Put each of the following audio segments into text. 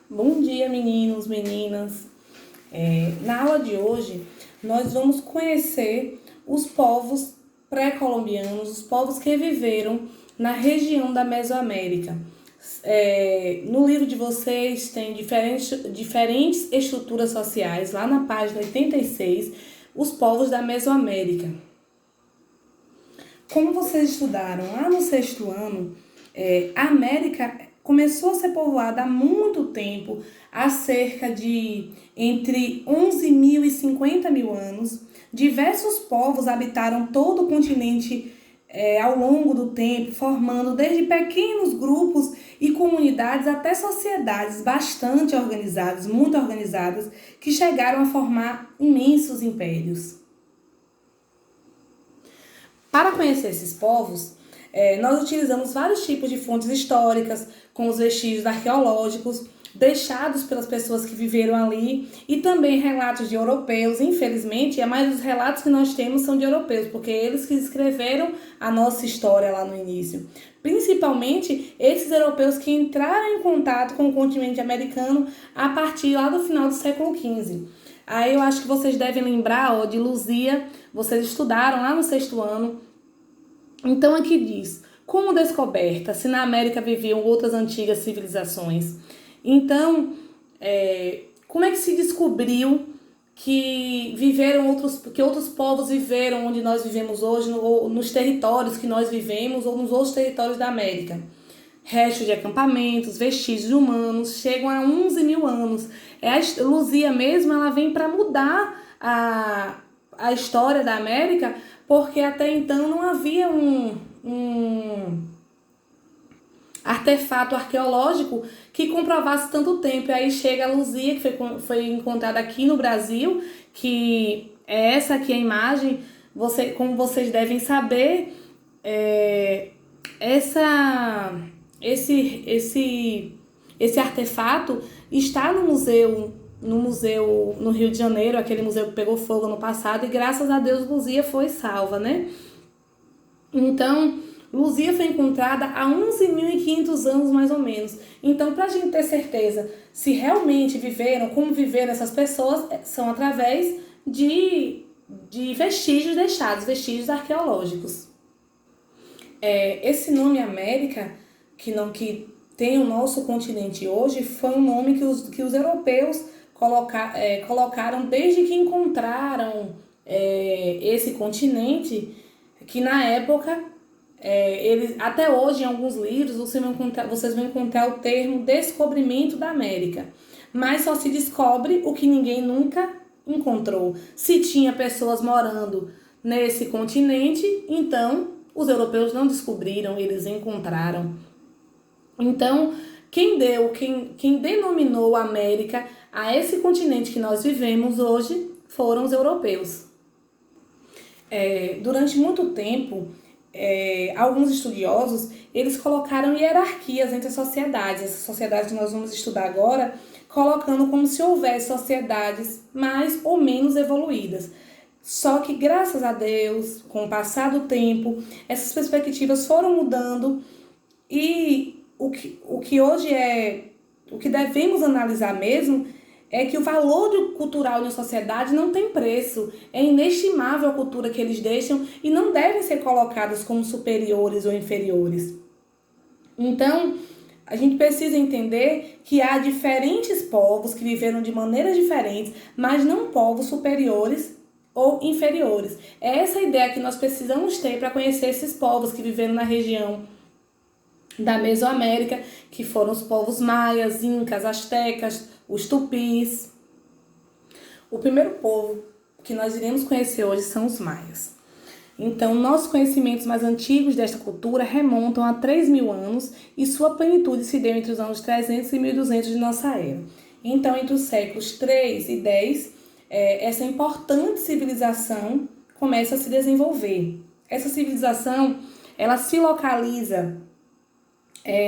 Bom dia, meninos, meninas. Na aula de hoje, nós vamos conhecer os povos pré-colombianos, os povos que viveram na região da Mesoamérica. No livro de vocês tem diferentes estruturas sociais, lá na página 86, os povos da Mesoamérica. Como vocês estudaram lá no sexto ano, a América começou a ser povoada há muito tempo, há cerca de entre 11 mil e 50 mil anos. Diversos povos habitaram todo o continente ao longo do tempo, formando desde pequenos grupos e comunidades até sociedades bastante organizadas, muito organizadas, que chegaram a formar imensos impérios. Para conhecer esses povos, nós utilizamos vários tipos de fontes históricas, com os vestígios arqueológicos deixados pelas pessoas que viveram ali e também relatos de europeus. Infelizmente, a maioria dos relatos que nós temos são de europeus, porque eles que escreveram a nossa história lá no início. Principalmente esses europeus que entraram em contato com o continente americano a partir lá do final do século XV. Aí eu acho que vocês devem lembrar de Luzia, vocês estudaram lá no sexto ano. Então aqui diz, como descoberta, se na América viviam outras antigas civilizações. Então, como é que se descobriu que outros povos viveram onde nós vivemos hoje, nos territórios que nós vivemos ou nos outros territórios da América? Restos de acampamentos, vestígios humanos, chegam a 11 mil anos. A Luzia mesmo, ela vem para mudar a história da América, porque até então não havia um artefato arqueológico que comprovasse tanto tempo. E aí chega a Luzia, que foi encontrada aqui no Brasil, que é essa aqui a imagem. Como vocês devem saber, esse artefato está no museu no Rio de Janeiro, aquele museu que pegou fogo no passado, e graças a Deus Luzia foi salva, né? Então, Luzia foi encontrada há 11.500 anos, mais ou menos. Então, para a gente ter certeza se realmente viveram, como viveram essas pessoas, são através de vestígios deixados, vestígios arqueológicos. Esse nome América, que tem o nosso continente hoje, foi um nome que os europeus colocaram desde que encontraram esse continente, que na época, até hoje em alguns livros vocês vão encontrar o termo descobrimento da América, mas só se descobre o que ninguém nunca encontrou. Se tinha pessoas morando nesse continente, então os europeus não descobriram, eles encontraram. Então, quem denominou a América a esse continente que nós vivemos hoje foram os europeus. Durante muito tempo, alguns estudiosos, eles colocaram hierarquias entre as sociedades. Essas sociedades que nós vamos estudar agora, colocando como se houvesse sociedades mais ou menos evoluídas. Só que, graças a Deus, com o passar do tempo, essas perspectivas foram mudando e o que hoje o que devemos analisar mesmo é que o valor cultural de uma sociedade não tem preço. É inestimável a cultura que eles deixam e não devem ser colocadas como superiores ou inferiores. Então, a gente precisa entender que há diferentes povos que viveram de maneiras diferentes, mas não povos superiores ou inferiores. É essa ideia que nós precisamos ter para conhecer esses povos que viveram na região da Mesoamérica, que foram os povos maias, incas, astecas, os tupis. O primeiro povo que nós iremos conhecer hoje são os maias. Então, nossos conhecimentos mais antigos desta cultura remontam a 3.000 anos e sua plenitude se deu entre os anos 300 e 1.200 de nossa era. Então, entre os séculos 3 e 10, essa importante civilização começa a se desenvolver. Essa civilização, ela se localiza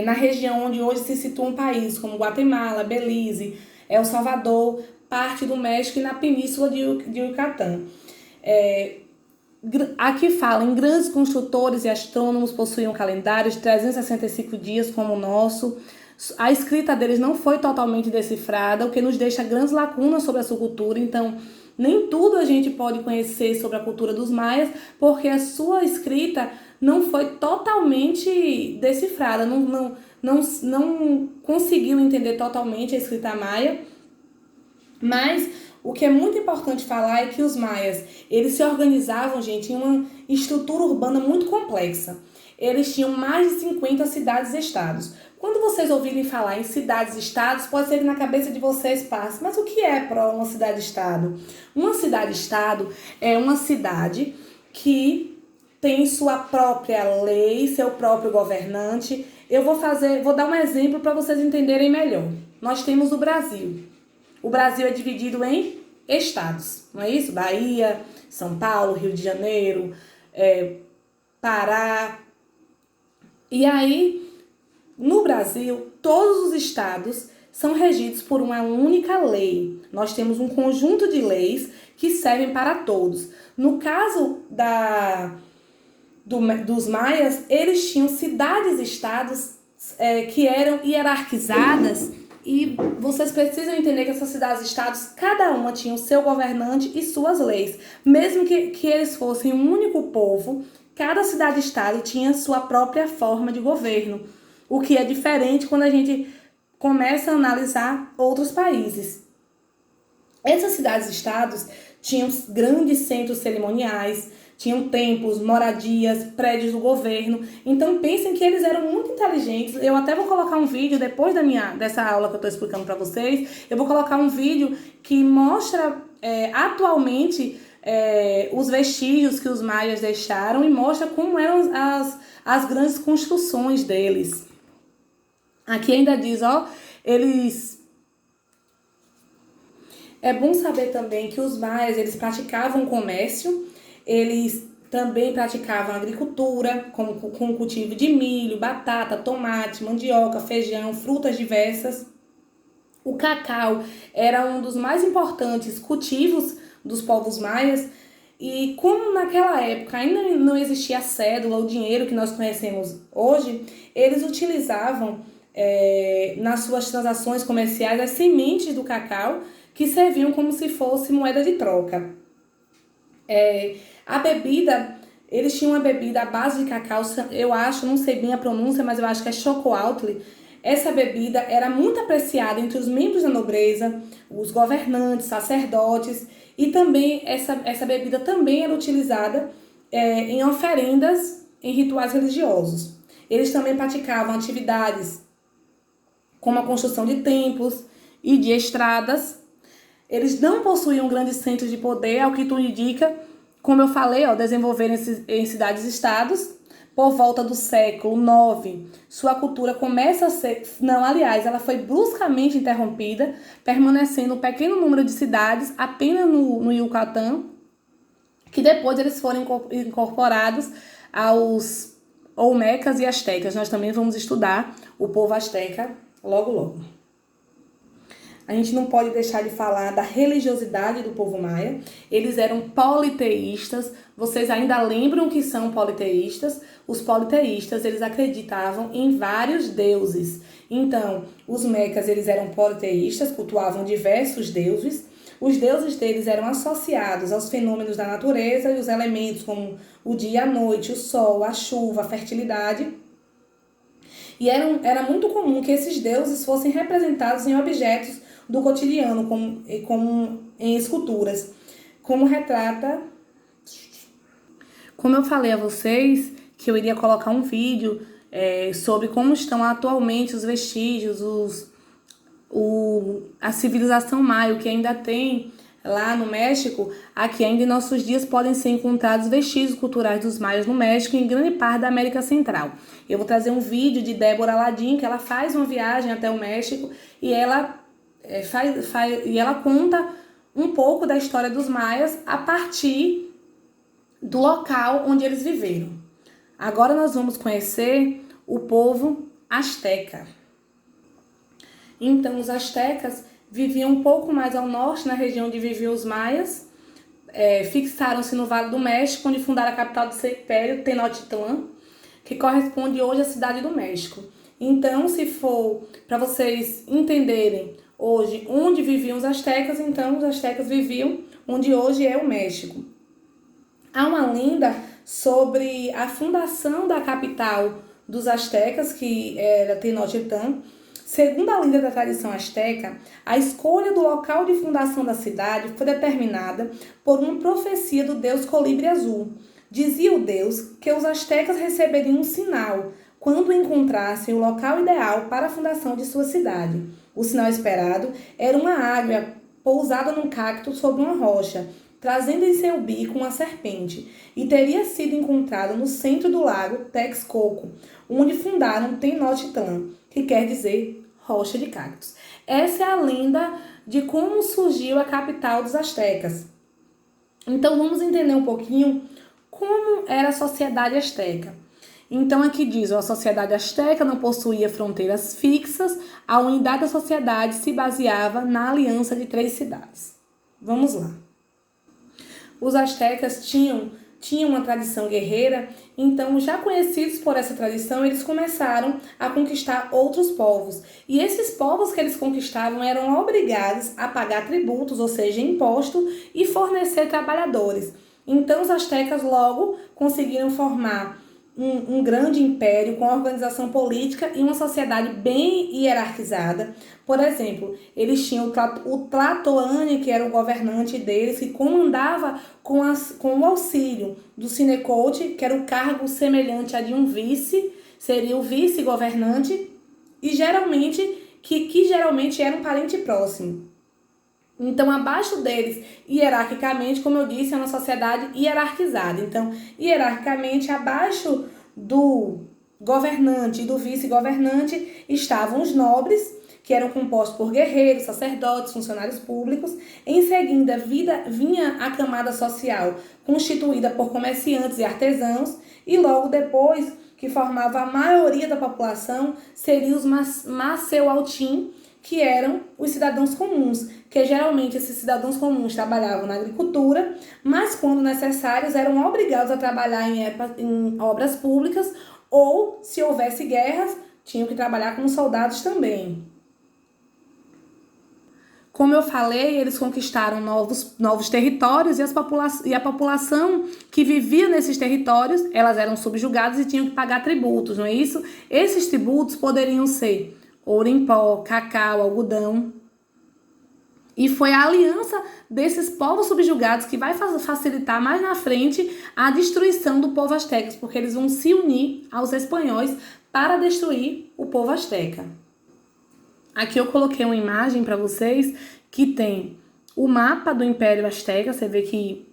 na região onde hoje se situam países como Guatemala, Belize, El Salvador, parte do México e na península de Yucatán. Aqui fala, em grandes construtores e astrônomos possuíam um calendário de 365 dias como o nosso. A escrita deles não foi totalmente decifrada, o que nos deixa grandes lacunas sobre a sua cultura. Então, nem tudo a gente pode conhecer sobre a cultura dos maias, porque a sua escrita não foi totalmente decifrada, não conseguiu entender totalmente a escrita maia. Mas o que é muito importante falar é que os maias, eles se organizavam, gente, em uma estrutura urbana muito complexa. Eles tinham mais de 50 cidades-estados. Quando vocês ouvirem falar em cidades-estados, pode ser que na cabeça de vocês passe, mas o que é para uma cidade-estado? Uma cidade-estado é uma cidade que tem sua própria lei, seu próprio governante. Vou dar um exemplo para vocês entenderem melhor. Nós temos o Brasil. O Brasil é dividido em estados, não é isso? Bahia, São Paulo, Rio de Janeiro, Pará. E aí, no Brasil, todos os estados são regidos por uma única lei. Nós temos um conjunto de leis que servem para todos. No caso dos maias, eles tinham cidades-estados que eram hierarquizadas. E vocês precisam entender que essas cidades-estados, cada uma tinha o seu governante e suas leis. Mesmo que eles fossem um único povo, cada cidade-estado tinha sua própria forma de governo. O que é diferente quando a gente começa a analisar outros países. Essas cidades-estados tinham grandes centros cerimoniais, tinham templos, moradias, prédios do governo. Então pensem que eles eram muito inteligentes. Eu até vou colocar um vídeo depois dessa aula que eu estou explicando para vocês. Eu vou colocar um vídeo que mostra atualmente os vestígios que os maias deixaram e mostra como eram as grandes construções deles. Aqui ainda diz, eles... É bom saber também que os maias, eles praticavam comércio. Eles também praticavam agricultura, com o cultivo de milho, batata, tomate, mandioca, feijão, frutas diversas. O cacau era um dos mais importantes cultivos dos povos maias. E como naquela época ainda não existia a cédula, o dinheiro que nós conhecemos hoje, eles utilizavam nas suas transações comerciais as sementes do cacau, que serviam como se fosse moeda de troca. A bebida, eles tinham uma bebida à base de cacau, eu acho, não sei bem a pronúncia, mas eu acho que é chocoaltli. Essa bebida era muito apreciada entre os membros da nobreza, os governantes, sacerdotes, e também essa bebida também era utilizada em oferendas, em rituais religiosos. Eles também praticavam atividades como a construção de templos e de estradas. Eles não possuíam grandes centros de poder, ao que tudo indica, como eu falei, desenvolveram em cidades-estados. Por volta do século IX, sua cultura começa a ser... Não, aliás, ela foi bruscamente interrompida, permanecendo um pequeno número de cidades apenas no Yucatán, que depois eles foram incorporados aos olmecas e astecas. Nós também vamos estudar o povo asteca logo, logo. A gente não pode deixar de falar da religiosidade do povo maia. Eles eram politeístas. Vocês ainda lembram que são politeístas? Os politeístas, eles acreditavam em vários deuses. Então, os mecas, eles eram politeístas, cultuavam diversos deuses. Os deuses deles eram associados aos fenômenos da natureza e os elementos como o dia e a noite, o sol, a chuva, a fertilidade. E era muito comum que esses deuses fossem representados em objetos do cotidiano, como em esculturas, como retrata... Como eu falei a vocês, que eu iria colocar um vídeo sobre como estão atualmente os vestígios, a civilização maia, o que ainda tem lá no México. Aqui ainda em nossos dias podem ser encontrados vestígios culturais dos maias no México e em grande parte da América Central. Eu vou trazer um vídeo de Débora Aladim, que ela faz uma viagem até o México e ela conta um pouco da história dos maias a partir do local onde eles viveram. Agora nós vamos conhecer o povo asteca. Então, os astecas viviam um pouco mais ao norte, na região onde viviam os maias. Fixaram-se no Vale do México, onde fundaram a capital do seu império, Tenochtitlan, que corresponde hoje à cidade do México. Então, se for para vocês entenderem hoje onde viviam os astecas, então os astecas viviam onde hoje é o México. Há uma lenda sobre a fundação da capital dos astecas, que era Tenochtitlan. Segundo a lenda da tradição asteca, a escolha do local de fundação da cidade foi determinada por uma profecia do deus Colibri Azul. Dizia o deus que os astecas receberiam um sinal quando encontrassem o local ideal para a fundação de sua cidade. O sinal esperado era uma águia pousada num cacto sobre uma rocha, trazendo em seu bico uma serpente, e teria sido encontrado no centro do lago Texcoco, onde fundaram Tenochtitlan, que quer dizer rocha de cactos. Essa é a lenda de como surgiu a capital dos astecas. Então vamos entender um pouquinho como era a sociedade asteca. Então aqui diz, a sociedade asteca não possuía fronteiras fixas, a unidade da sociedade se baseava na aliança de 3 cidades. Vamos lá. Os astecas tinham uma tradição guerreira, então, já conhecidos por essa tradição, eles começaram a conquistar outros povos. E esses povos que eles conquistavam eram obrigados a pagar tributos, ou seja, imposto, e fornecer trabalhadores. Então, os astecas logo conseguiram formar um grande império com organização política e uma sociedade bem hierarquizada. Por exemplo, eles tinham o Tlatoani, que era o governante deles, que comandava com o auxílio do Sinecote, que era o cargo semelhante a de um vice, seria o vice-governante, e geralmente, que geralmente era um parente próximo. Então, abaixo deles, hierarquicamente, como eu disse, é uma sociedade hierarquizada. Então, hierarquicamente, abaixo do governante e do vice-governante estavam os nobres, que eram compostos por guerreiros, sacerdotes, funcionários públicos. Em seguida, vinha a camada social, constituída por comerciantes e artesãos, e logo depois, que formava a maioria da população, seriam os Maceualtim, que eram os cidadãos comuns, que geralmente esses cidadãos comuns trabalhavam na agricultura, mas quando necessários eram obrigados a trabalhar em obras públicas, ou, se houvesse guerras, tinham que trabalhar como soldados também. Como eu falei, eles conquistaram novos territórios e a população que vivia nesses territórios, elas eram subjugadas e tinham que pagar tributos, não é isso? Esses tributos poderiam ser ouro em pó, cacau, algodão. E foi a aliança desses povos subjugados que vai facilitar mais na frente a destruição do povo asteca, porque eles vão se unir aos espanhóis para destruir o povo asteca. Aqui eu coloquei uma imagem para vocês que tem o mapa do Império Asteca, você vê que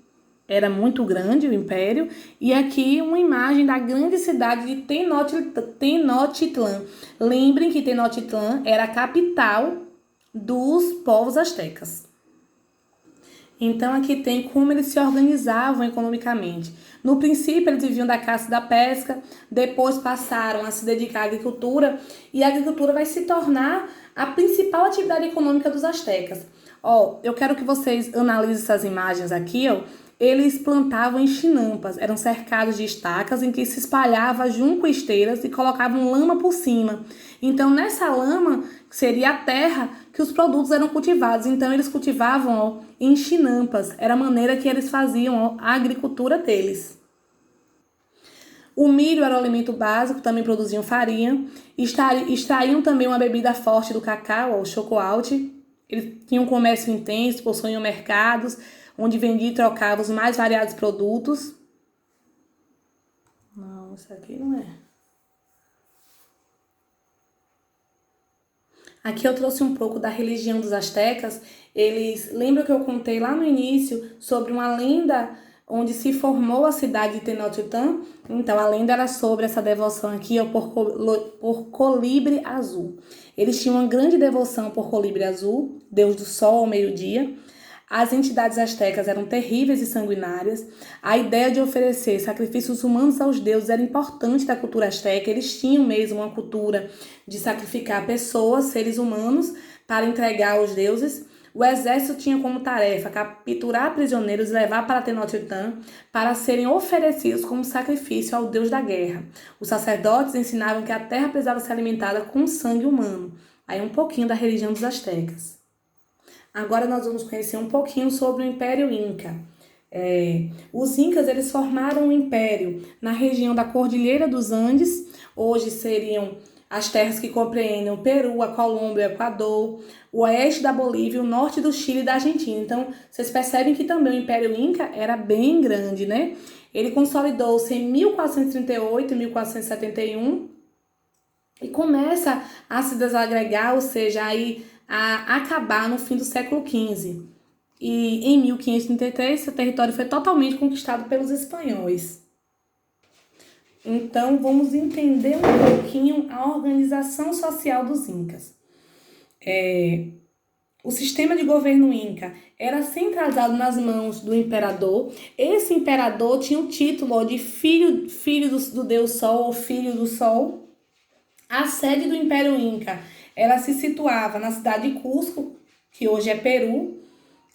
era muito grande o império, e aqui uma imagem da grande cidade de Tenochtitlan. Lembrem que Tenochtitlan era a capital dos povos astecas. Então aqui tem como eles se organizavam economicamente. No princípio eles viviam da caça e da pesca, depois passaram a se dedicar à agricultura, e a agricultura vai se tornar a principal atividade econômica dos astecas. Eu quero que vocês analisem essas imagens aqui, Eles plantavam em chinampas, eram cercados de estacas em que se espalhava junco esteiras e colocavam lama por cima. Então, nessa lama, que seria a terra, que os produtos eram cultivados. Então, eles cultivavam em chinampas. Era a maneira que eles faziam a agricultura deles. O milho era o alimento básico, também produziam farinha. Extraíam também uma bebida forte do cacau, o chocolate. Eles tinham um comércio intenso, possuíam mercados, onde vendia e trocava os mais variados produtos. Não, isso aqui não é. Aqui eu trouxe um pouco da religião dos astecas. Eles lembram que eu contei lá no início sobre uma lenda onde se formou a cidade de Tenochtitlan? Então, a lenda era sobre essa devoção aqui por Colibri Azul. Eles tinham uma grande devoção por Colibri Azul, deus do sol ao meio-dia. As entidades astecas eram terríveis e sanguinárias. A ideia de oferecer sacrifícios humanos aos deuses era importante da cultura asteca. Eles tinham mesmo uma cultura de sacrificar pessoas, seres humanos, para entregar aos deuses. O exército tinha como tarefa capturar prisioneiros e levar para Tenochtitã para serem oferecidos como sacrifício ao deus da guerra. Os sacerdotes ensinavam que a terra precisava ser alimentada com sangue humano. Aí um pouquinho da religião dos astecas. Agora nós vamos conhecer um pouquinho sobre o Império Inca. Os Incas eles formaram um império na região da Cordilheira dos Andes, hoje seriam as terras que compreendem o Peru, a Colômbia, o Equador, o oeste da Bolívia, o norte do Chile e da Argentina. Então, vocês percebem que também o Império Inca era bem grande, né? Ele consolidou-se em 1438 e 1471 e começa a se desagregar, ou seja, a acabar no fim do século XV. E em 1533, seu território foi totalmente conquistado pelos espanhóis. Então, vamos entender um pouquinho a organização social dos Incas. O sistema de governo Inca era centralizado nas mãos do imperador. Esse imperador tinha o título de filho do Deus Sol ou filho do Sol. A sede do Império Inca ela se situava na cidade de Cusco, que hoje é Peru.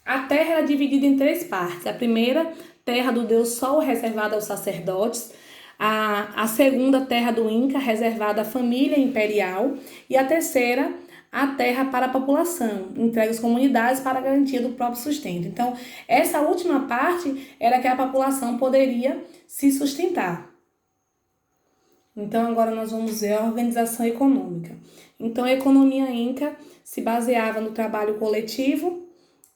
A terra era dividida em 3 partes. A primeira, terra do Deus Sol, reservada aos sacerdotes. A segunda, terra do Inca, reservada à família imperial. E a terceira, a terra para a população, entregue às comunidades para a garantia do próprio sustento. Então, essa última parte era que a população poderia se sustentar. Então, agora nós vamos ver a organização econômica. Então, a economia inca se baseava no trabalho coletivo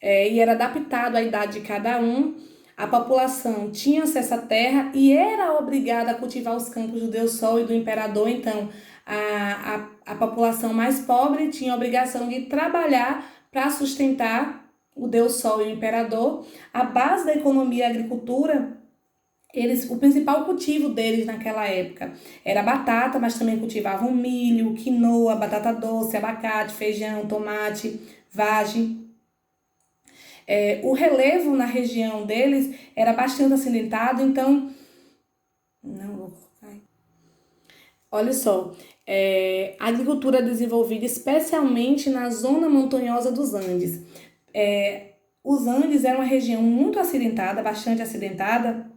e era adaptado à idade de cada um. A população tinha acesso à terra e era obrigada a cultivar os campos do Deus Sol e do Imperador. Então, a população mais pobre tinha a obrigação de trabalhar para sustentar o Deus Sol e o Imperador. A base da economia é a agricultura. O principal cultivo deles naquela época era a batata, mas também cultivavam milho, quinoa, batata doce, abacate, feijão, tomate, vagem. O relevo na região deles era bastante acidentado, então... Não vou colocar. Olha só, a agricultura é desenvolvida especialmente na zona montanhosa dos Andes. Os Andes eram uma região muito acidentada, bastante acidentada.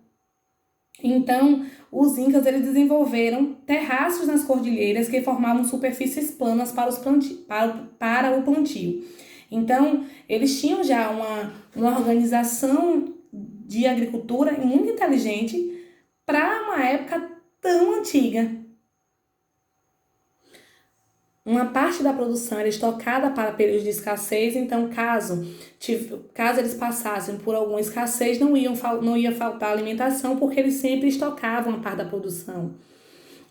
Então, os incas eles desenvolveram terraços nas cordilheiras que formavam superfícies planas para o plantio. Então, eles tinham já uma organização de agricultura muito inteligente para uma época tão antiga. Uma parte da produção era estocada para períodos de escassez, então caso eles passassem por alguma escassez, não ia faltar alimentação, porque eles sempre estocavam a parte da produção.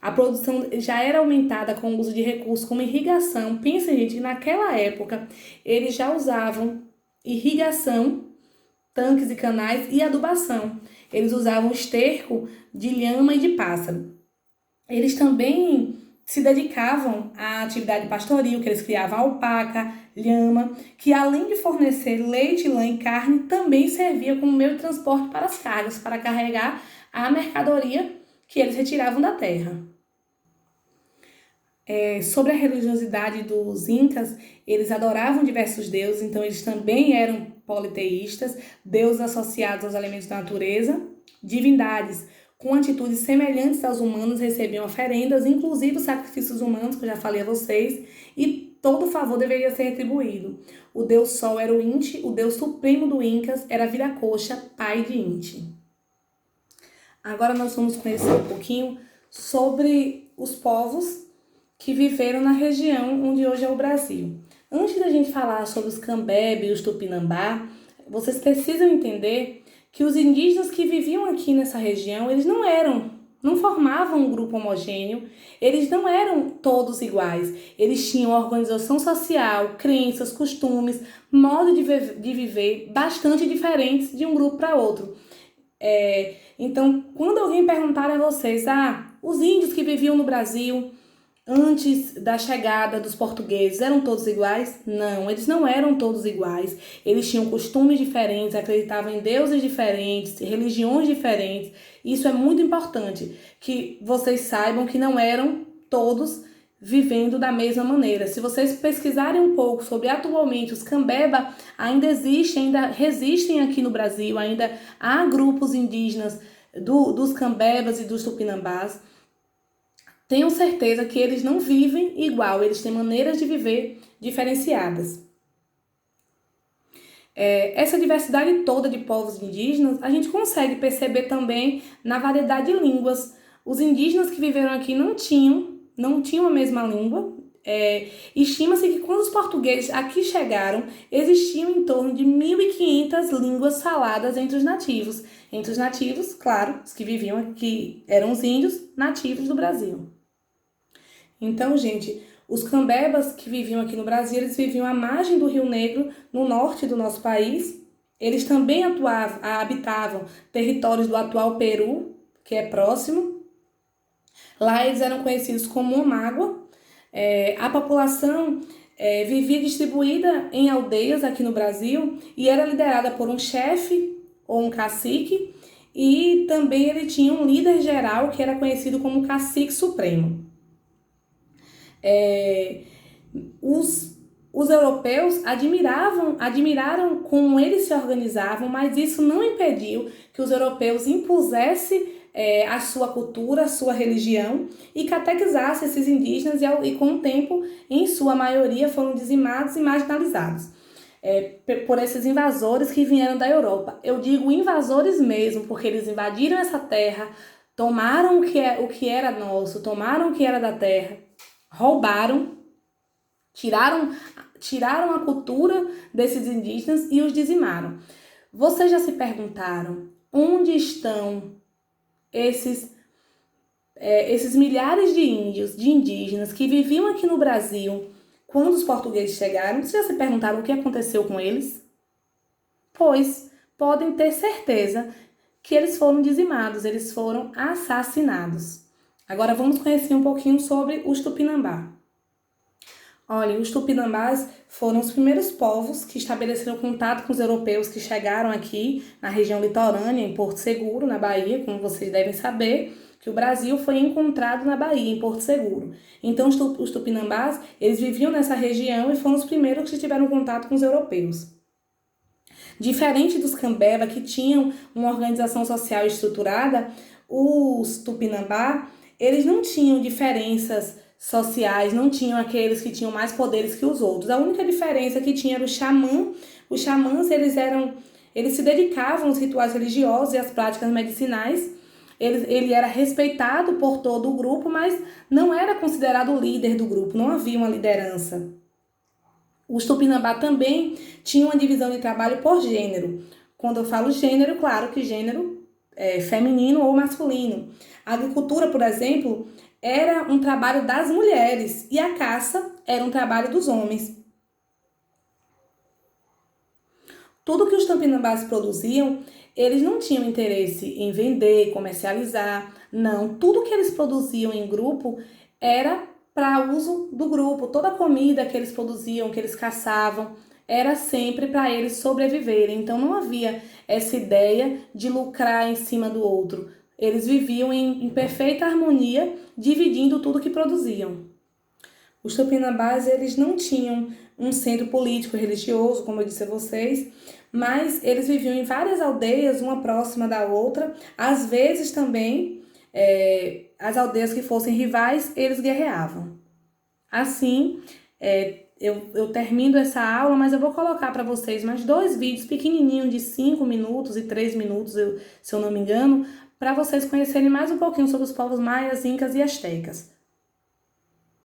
A produção já era aumentada com o uso de recursos como irrigação. Pensa, gente, que naquela época eles já usavam irrigação, tanques e canais e adubação. Eles usavam esterco de lhama e de pássaro. Eles também se dedicavam à atividade pastoril, que eles criavam alpaca, lhama, que além de fornecer leite, lã e carne, também servia como meio de transporte para as cargas, para carregar a mercadoria que eles retiravam da terra. Sobre a religiosidade dos incas, eles adoravam diversos deuses, então eles também eram politeístas, deuses associados aos elementos da natureza, divindades com atitudes semelhantes aos humanos recebiam oferendas, inclusive os sacrifícios humanos, que eu já falei a vocês, e todo favor deveria ser retribuído. O deus Sol era o Inti, o deus supremo do Incas era Viracocha, pai de Inti. Agora nós vamos conhecer um pouquinho sobre os povos que viveram na região onde hoje é o Brasil. Antes da gente falar sobre os Cambebe e os Tupinambá, vocês precisam entender que os indígenas que viviam aqui nessa região, eles não formavam um grupo homogêneo, eles não eram todos iguais. Eles tinham organização social, crenças, costumes, modo de viver bastante diferentes de um grupo para outro. Então, quando alguém perguntar a vocês, os índios que viviam no Brasil antes da chegada dos portugueses eram todos iguais? Não, eles não eram todos iguais. Eles tinham costumes diferentes, acreditavam em deuses diferentes, religiões diferentes. Isso é muito importante, que vocês saibam que não eram todos vivendo da mesma maneira. Se vocês pesquisarem um pouco sobre atualmente os Cambeba, ainda existem, ainda resistem aqui no Brasil, ainda há grupos indígenas dos Cambebas e dos Tupinambás. Tenham certeza que eles não vivem igual, eles têm maneiras de viver diferenciadas. Essa diversidade toda de povos indígenas, a gente consegue perceber também na variedade de línguas. Os indígenas que viveram aqui não tinham a mesma língua. Estima-se que quando os portugueses aqui chegaram, existiam em torno de 1.500 línguas faladas entre os nativos. Entre os nativos, claro, os que viviam aqui eram os índios nativos do Brasil. Então, gente, os Cambebas que viviam aqui no Brasil, eles viviam à margem do Rio Negro, no norte do nosso país. Eles também habitavam territórios do atual Peru, que é próximo. Lá eles eram conhecidos como Omágua. A população vivia distribuída em aldeias aqui no Brasil e era liderada por um chefe ou um cacique, e também ele tinha um líder geral que era conhecido como Cacique Supremo. Os europeus admiraram como eles se organizavam, mas isso não impediu que os europeus impusessem a sua cultura, a sua religião, e catequizassem esses indígenas e com o tempo, em sua maioria, foram dizimados e marginalizados por esses invasores que vieram da Europa. Eu digo invasores mesmo, porque eles invadiram essa terra, tomaram o que era nosso, tomaram o que era da terra, roubaram, tiraram a cultura desses indígenas e os dizimaram. Vocês já se perguntaram onde estão esses milhares de índios, de indígenas que viviam aqui no Brasil quando os portugueses chegaram? Vocês já se perguntaram o que aconteceu com eles? Pois podem ter certeza que eles foram dizimados, eles foram assassinados. Agora vamos conhecer um pouquinho sobre os Tupinambá. Olha, os Tupinambás foram os primeiros povos que estabeleceram contato com os europeus que chegaram aqui na região litorânea, em Porto Seguro, na Bahia, como vocês devem saber, que o Brasil foi encontrado na Bahia, em Porto Seguro. Então, os Tupinambás, eles viviam nessa região e foram os primeiros que tiveram contato com os europeus. Diferente dos Cambeba, que tinham uma organização social estruturada, os Tupinambá, eles não tinham diferenças sociais, não tinham aqueles que tinham mais poderes que os outros. A única diferença que tinha era o xamã. Os xamãs, eles se dedicavam aos rituais religiosos e às práticas medicinais. Ele era respeitado por todo o grupo, mas não era considerado o líder do grupo, não havia uma liderança. Os Tupinambá também tinham uma divisão de trabalho por gênero. Quando eu falo gênero, claro que gênero é feminino ou masculino. A agricultura, por exemplo, era um trabalho das mulheres e a caça era um trabalho dos homens. Tudo que os Tupinambás produziam, eles não tinham interesse em vender, comercializar, não. Tudo que eles produziam em grupo era para uso do grupo. Toda a comida que eles produziam, que eles caçavam, era sempre para eles sobreviverem. Então não havia essa ideia de lucrar em cima do outro. Eles viviam em perfeita harmonia, dividindo tudo que produziam. Os Tupinambás, eles não tinham um centro político religioso, como eu disse a vocês, mas eles viviam em várias aldeias, uma próxima da outra. Às vezes também, as aldeias que fossem rivais, eles guerreavam. Assim, eu termino essa aula, mas eu vou colocar para vocês mais 2 vídeos pequenininhos de 5 minutos e 3 minutos, se eu não me engano, para vocês conhecerem mais um pouquinho sobre os povos maias, incas e astecas.